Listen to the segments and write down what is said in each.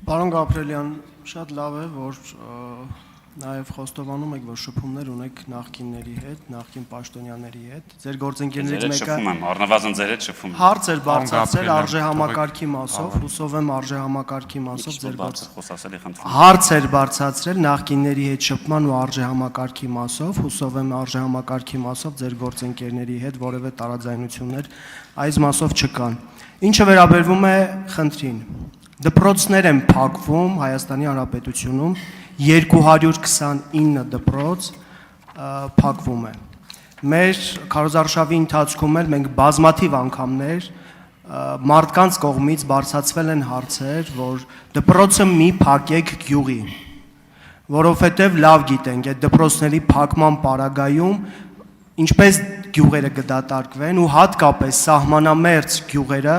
Պարոն Գաբրելյան, շատ լավ է, որ նաև խոստովանում եք, որ շփումներ ունեք նախկինների հետ, նախկին պաշտոնյաների հետ։ Ձեր գործընկերներից մեկը առնվազն ձեր հետ շփում եմ։ Հարց էր բարձրացրել արժեհամակարգի մասով, հուսով եմ արժեհամակարգի մասով ձեր Հարց էր բարձրացրել նախկինների հետ շփման ու արժեհամակարգի մասով, հուսով եմ արժեհամակարգի մասով ձեր գործընկերների հետ որևէ տարաձայնություններ այս մասով չկան։ Ինչը վերաբերվում է խնդրին։ Դպրոցներ են փակվում Հայաստանի Հանրապետությունում 229 դպրոց փակվում է։ Մեր քարոզարշավի ընթացքում էլ մենք բազմաթիվ անգամներ մարդկանց կողմից բարձրացվել են հարցեր, որ դպրոցը մի փակեք գյուղի, որովհետև լավ գիտենք, այդ դպրոցների փակման պարագայում ինչպես գյուղերը կդատարկվեն ու հատկապես սահմանամերձ գյուղերը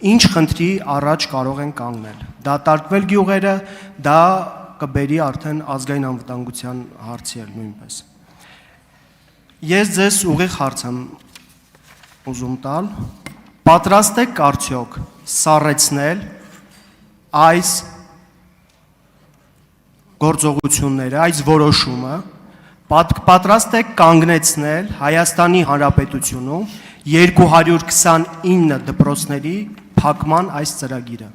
ինչ խնդրի առաջ կարող են կանգնել։ Դատարկվել գյուղերը, դա կբերի արդեն ազգային անվտանգության հարցի էլ նույնպես։ Ես ձեզ ուղիղ հարց եմ ուզում տալ, պատրաստ եք արդյոք սառեցնել այս գործողությունները, այս որոշումը, պատրաստ եք կանգնեցնել Հայաստանի Հանրապետությունում 229 դպրոցների փակման այս ծրագիրը,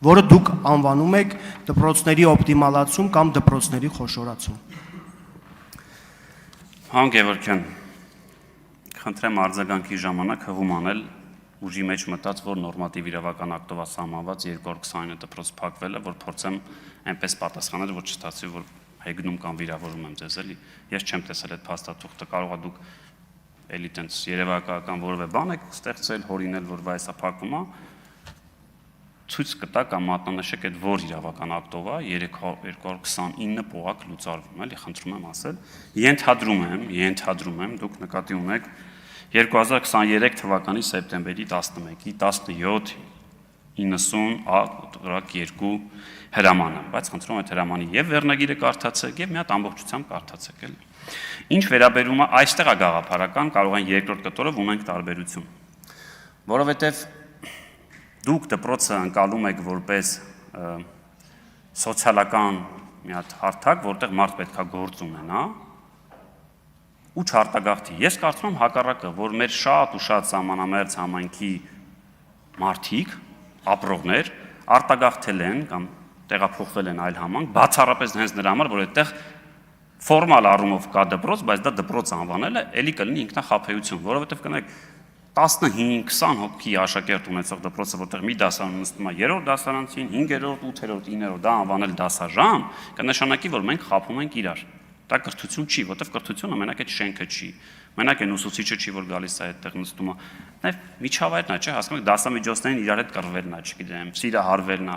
որը դուք անվանում եք դպրոցների օպտիմալացում կամ դպրոցների խոշորացում։ Պարոն Գևորգյան, խնդրեմ արձագանքի ժամանակ հղում անել ուժի մեջ մտած, որ նորմատիվ իրավական ակտով սահմանված 229 դպրոց փակվել է, որ փորձեմ այնպես պատասխանել, որ չստացվի, որ հեգնում կամ վիրավորում եմ ձեզ, էլի։ Ես չեմ տեսել այդ փաստաթուղթը, կարող է դուք էլի տենց երևակայական որևէ բան եք ստեղծել, հորինել, որ վայ սա փակվում է, ցույց կտա կամ մատնանշեք այդ որ իրավական ակտով է 229 պողակ լուծարվում, էլի խնդրում եմ ասել։ Ենթադրում եմ, դուք նկատի ունեք 2023 թվականի սեպտեմբերի 11-ի 17:90 հրամանը, բայց խնդրում եմ այդ հրամանի եւ վերնագիրը կարդացեք եւ մի հատ ամբողջությամբ կարդացեք, էլի։ Ինչ վերաբերում է այստեղ է գաղափարական, կարող են երկրորդ կտորով ունենք տարբերություն, որովհետեւ դուք դպրոցը ընկալում եք որպես սոցիալական մի հատ հարթակ, որտեղ մարդ պետք է գործ ունենա ու չարտագաղթի։ Ես կարծում եմ հակառակը, որ մեր շատ ու շատ սահմանամերձ համայնքի մարդիկ, ապրողներ արտագաղթել են կամ տեղափոխվել են այլ համայնք, բացառապես հենց նրա համար, որ այդտեղ ֆորմալ առումով կա դպրոց, բայց դա դպրոց անվանել է, էլի կլինի ինքնախաբեություն, որովհետև կնայեք 15-20 հոգի աշակերտ ունեցող դպրոցը, որտեղ մի դասարան նստում է 3-րդ դասարանցին, 5-րդ, 8-րդ, 9-րդ, դա անվանել դասաժամ, կնշանակի, որ մենք խաբում ենք իրար։ Դա կրթություն չի, որտեղ կրթությունը մենակ այդ շենքը չի, մենակ այն ուսուցիչը չի, որ գալիս է այդտեղ նստում է։ Նաև միջավայրն է, չէ՞, հասկանում եք, դասամիջոցներին իրար հետ կռվելն է, չգիտեմ, սիրահարվելն է։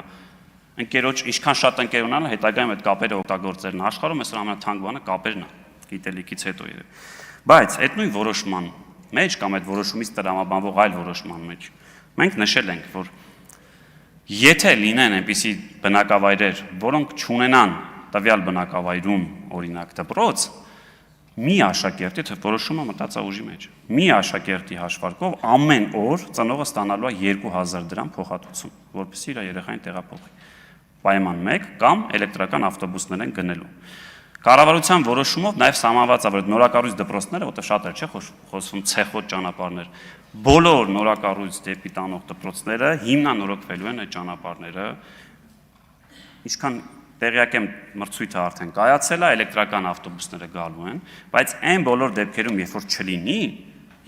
Ընկերոջ ինչքան շատ ընկեր ունենալ, հետագայում այդ կապերը օգտագործելն աշխարհում այսօր ամենաթանկ բանը կապերն է, գիտելիքից հետո երբ։ Բայց այդ նույն որոշման մեջ կամ այդ որոշումից տրամաբանվող այլ որոշման մեջ մենք նշել ենք, որ եթե լինեն այնպիսի բնակավայրեր, որոնք չունենան տվյալ բնակավայրում օրինակ դպրոց, մի աշակերտի թե որոշումը մտածա ուժի մեջ, մի աշակերտի հաշվարկով ամեն օր ծնողը ստանալու է 2000 դրամ փոխհատուցում, որպեսզի իր երեխային տեղափոխի։ Պայման 1 կամ էլեկտրական ավտոբուսներ են գնելու։ Կառավարության որոշումով նաև սահմանված է, որ նորակառույց դպրոցները, որտեղ շատ է, չէ՞, խոսվում ցեխոտ ճանապարհներ, բոլոր նորակառույց դեպի տանող դպրոցները հիմնանորոգվելու են այդ ճանապարհները։ Ինչքան տեղյակ եմ, մրցույթը արդեն կայացել է, էլեկտրական ավտոբուսները գալու են, բայց այն բոլոր դեպքերում, երբ որ չլինի,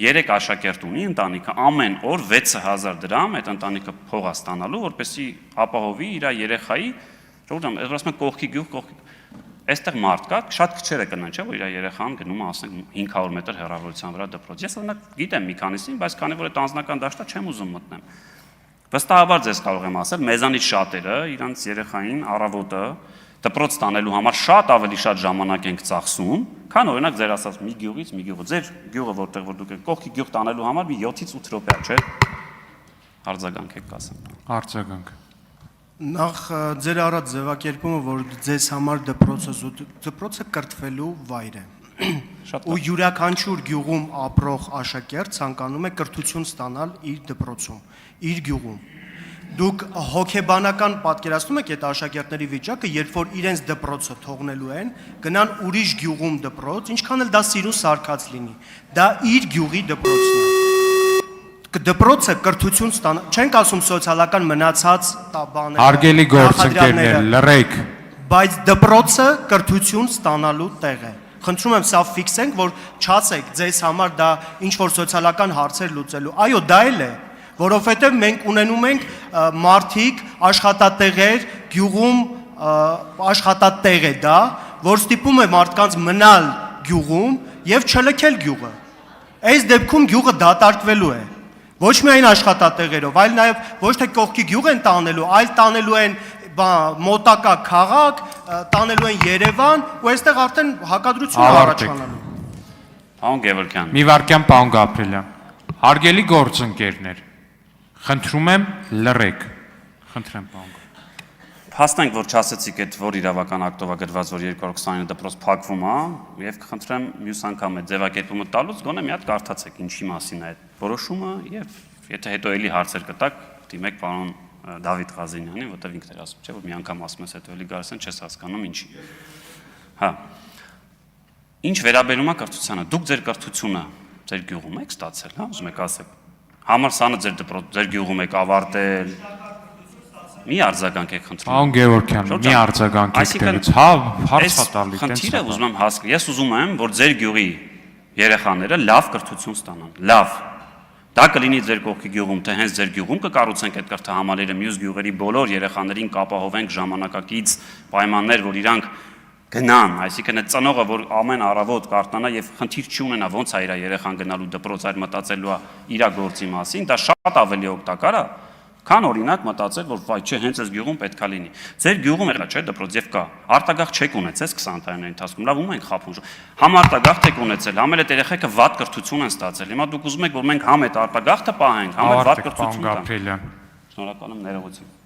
3 աշակերտ ունի ընտանիքը, ամեն օր 6000 դրամ այդ ընտանիքը փող է ստանալու, որպեսզի ապահովի իր երեխայի, ժողովուրդ, ասում են կողքի գյուղ, այստեղ մարդ կա, շատ քչերը կնան, չէ՞, որ իր երեխան գնում է, ասենք 500 մետր հեռավորության վրա դպրոց։ Ես օրինակ գիտեմ մի քանիսին, բայց քանի որ այդ անձնական դաշտը չեմ ուզում մտնեմ։ Վստահաբար ձեզ կարող եմ ասել, մեզանից շատերը իրանց երեխային առավոտը դպրոց տանելու համար շատ ավելի շատ ժամանակ ենք ծախսում, քան օրինակ ձեր ասած մի գյուղից մի գյուղ։ Ձեր գյուղը որտեղ որ դուք եք կողքի գյուղ տանելու համար մի 7-ից 8 րոպե է, չէ՞։ Արձագանք եք ասում։ Արձագանք։ Նախ ձեր առած ձևակերպումը, որ ձեզ համար դպրոցը կրթվելու վայր է։ Ու յուրաքանչյուր գյուղում ապրող աշակերտ ցանկանում է կրթություն ստանալ իր դպրոցում, իր գյուղում։ Դուք հոգեբանական պատկերացնում եք այդ աշակերտների վիճակը, երբ որ իրենց դպրոցը թողնելու են, գնան ուրիշ գյուղում դպրոց, ինչքան էլ դա սիրուն սարքած լինի, դա իր գյուղի դպրոցն է։ Դպրոցը կրթություն ստանա, չենք ասում սոցիալական մնացած բաները, Հարգելի գործընկերներ, լռեք։ բայց դպրոցը կրթություն ստանալու տեղ է։ Խնդրում եմ սա ֆիքսենք, որ չասեք ձեզ համար դա ինչ որ սոցիալական հարցեր լուծելու։ Այո, դա էլ է, որովհետև մենք ունենում ենք մարդիկ, աշխատատեղեր, գյուղում աշխատատեղ է դա, որ ստիպում է մարդկանց մնալ գյուղում եւ չլքել գյուղը։ Այս դեպքում գյուղը դատարկվելու է։ Ոչ միայն աշխատատեղերով, այլ նաեւ ոչ թե կողքի գյուղ են տանելու, այլ տանելու են մոտակա քաղաք, տանելու են Երևան, ու այստեղ արդեն հակադրություն է առաջանալու։ Պարոն Գևորգյան։ Մի վարքյան, պարոն Գաբրելյան։ Հարգելի գործընկերներ, խնդրում եմ լռեք։ Խնդրեմ, պարոն։ Փաստենք, որ չասեցիք այդ որ իրավական ակտով գրված, որ 229 դպրոց փակվում է, եւ կխնդրեմ մյուս անգամ այդ ձևակերպումը տալուց գոնե մի հատ կարդացեք ինչի մասին է այդ որոշումը եւ եթե հետո էլի հարցեր կտակ, դիմեք պարոն Դավիթ Ղազենյանին, որտեղ ինքն էր ասում, չէ՞ որ մի անգամ ասում ես հետո էլի գալիս են, չես հասկանում ինչի։ Հա։ Ինչ վերաբերում է կրթությանը, դուք ձեր կրթությունը ձեր գյուղում եք ստացել, հա, ուզում եք ասեք։ Համալսարանը ձեր դպրոց, ձեր գյուղում եք ավարտել։ Մի արձագանքեք խնդրում։ Պարոն Գևորգյան, մի արձագանքեք դերից։ Հա, հարց տալի, տենց։ Խնդիրը ուզում եմ հասկանալ։ Ես ուզում եմ, որ ձեր գյուղի երեխաները լավ կրթություն ստանան։ Լավ։ Դա կլինի ձեր կողքի գյուղում, թե հենց ձեր գյուղում կկառուցենք այդ կրթահամալիրը, մյուս գյուղերի բոլոր երեխաներին կապահովենք ժամանակակից պայմաններ, որ իրանք գնան, այսինքն այդ ծնողը, որ ամեն առավոտ կարտնանա եւ խնդիր չի ունենա ոնց է իր երեխան գնալու դպրոց, այլ մտածելու է իր գործի մասին, դա շատ ավելի օգտակար է, քան օրինակ մտածել, որ վայ, չէ, հենց այս գյուղում պետքա լինի։ Ձեր գյուղում եղա, չէ, դպրոց եւ կա։ Արտագաղթ չեք ունեցել 20 տարիների ընթացքում, լավ ում ենք խափում։ Համարտագաղթ եք ունեցել, համ էլ այդ երեխեքը վատ կրթություն են ստացել։ Հիմա դուք ուզում եք, որ մենք համ այդ արտագաղթը պահենք, համ էլ վատ կրթություն տանք։ Շնորհակալ եմ ներողություն։